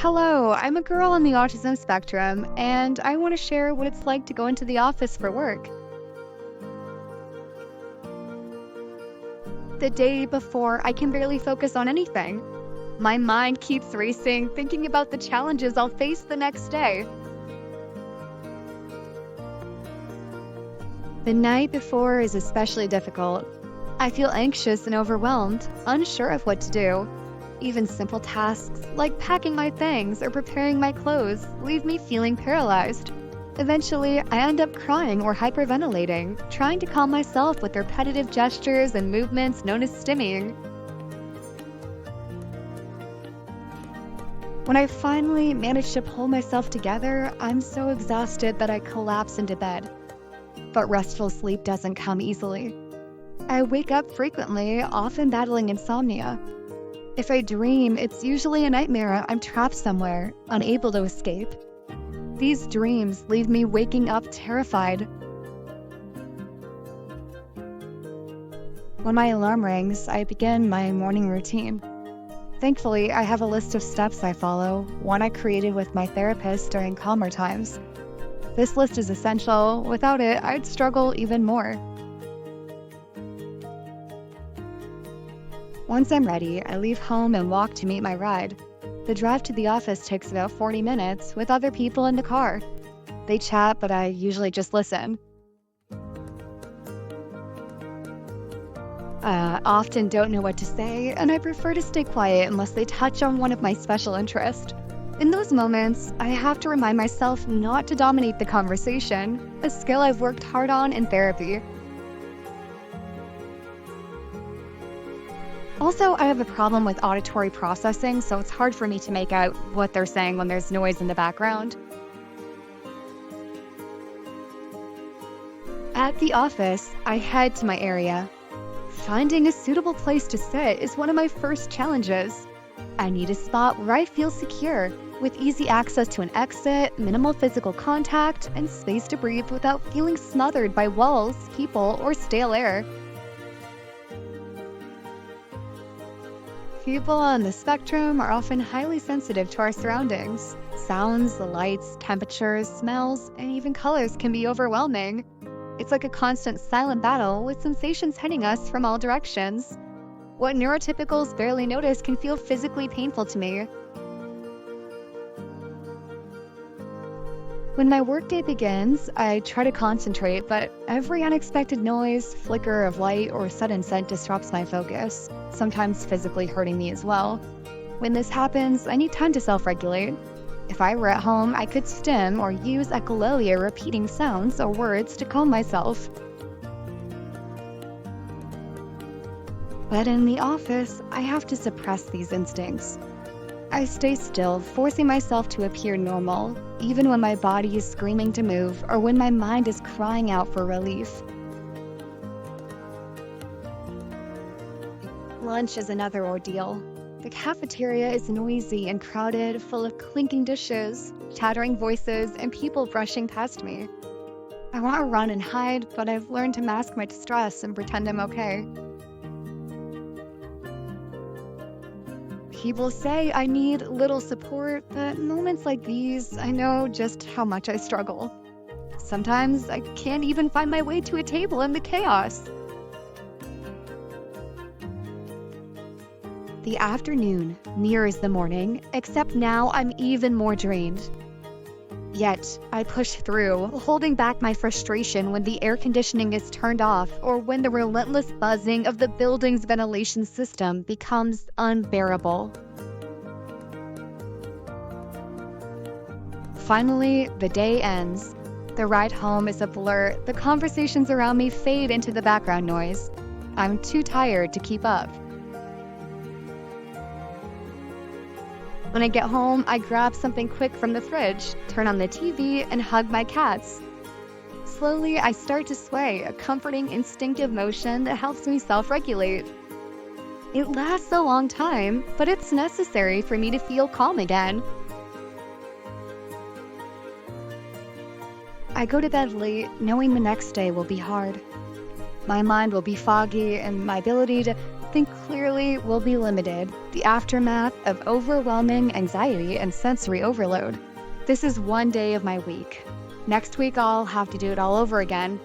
Hello, I'm a girl on the autism spectrum, and I want to share what it's like to go into the office for work. The day before, I can barely focus on anything. My mind keeps racing, thinking about the challenges I'll face the next day. The night before is especially difficult. I feel anxious and overwhelmed, unsure of what to do. Even simple tasks like packing my things or preparing my clothes leave me feeling paralyzed. Eventually, I end up crying or hyperventilating, trying to calm myself with repetitive gestures and movements known as stimming. When I finally manage to pull myself together, I'm so exhausted that I collapse into bed. But restful sleep doesn't come easily. I wake up frequently, often battling insomnia. If I dream, it's usually a nightmare. I'm trapped somewhere, unable to escape. These dreams leave me waking up terrified. When my alarm rings, I begin my morning routine. Thankfully, I have a list of steps I follow, one I created with my therapist during calmer times. This list is essential. Without it, I'd struggle even more. Once I'm ready, I leave home and walk to meet my ride. The drive to the office takes about 40 minutes with other people in the car. They chat, but I usually just listen. I often don't know what to say, and I prefer to stay quiet unless they touch on one of my special interests. In those moments, I have to remind myself not to dominate the conversation, a skill I've worked hard on in therapy. Also, I have a problem with auditory processing, so it's hard for me to make out what they're saying when there's noise in the background. At the office, I head to my area. Finding a suitable place to sit is one of my first challenges. I need a spot where I feel secure, with easy access to an exit, minimal physical contact, and space to breathe without feeling smothered by walls, people, or stale air. People on the spectrum are often highly sensitive to our surroundings. Sounds, the lights, temperatures, smells, and even colors can be overwhelming. It's like a constant silent battle with sensations hitting us from all directions. What neurotypicals barely notice can feel physically painful to me. When my workday begins, I try to concentrate, but every unexpected noise, flicker of light, or sudden scent disrupts my focus, sometimes physically hurting me as well. When this happens, I need time to self-regulate. If I were at home, I could stim or use echolalia repeating sounds or words to calm myself. But in the office, I have to suppress these instincts. I stay still, forcing myself to appear normal, even when my body is screaming to move or when my mind is crying out for relief. Lunch is another ordeal. The cafeteria is noisy and crowded, full of clinking dishes, chattering voices, and people brushing past me. I want to run and hide, but I've learned to mask my distress and pretend I'm okay. People say I need little support, but moments like these, I know just how much I struggle. Sometimes I can't even find my way to a table in the chaos. The afternoon mirrors the morning, except now I'm even more drained. Yet, I push through, holding back my frustration when the air conditioning is turned off or when the relentless buzzing of the building's ventilation system becomes unbearable. Finally, the day ends. The ride home is a blur. The conversations around me fade into the background noise. I'm too tired to keep up. When I get home, I grab something quick from the fridge, turn on the TV, and hug my cats. Slowly, I start to sway, a comforting, instinctive motion that helps me self-regulate. It lasts a long time, but it's necessary for me to feel calm again. I go to bed late, knowing the next day will be hard. My mind will be foggy, and my ability to sleeping clearly will be limited, the aftermath of overwhelming anxiety and sensory overload. This is one day of my week. Next week, I'll have to do it all over again.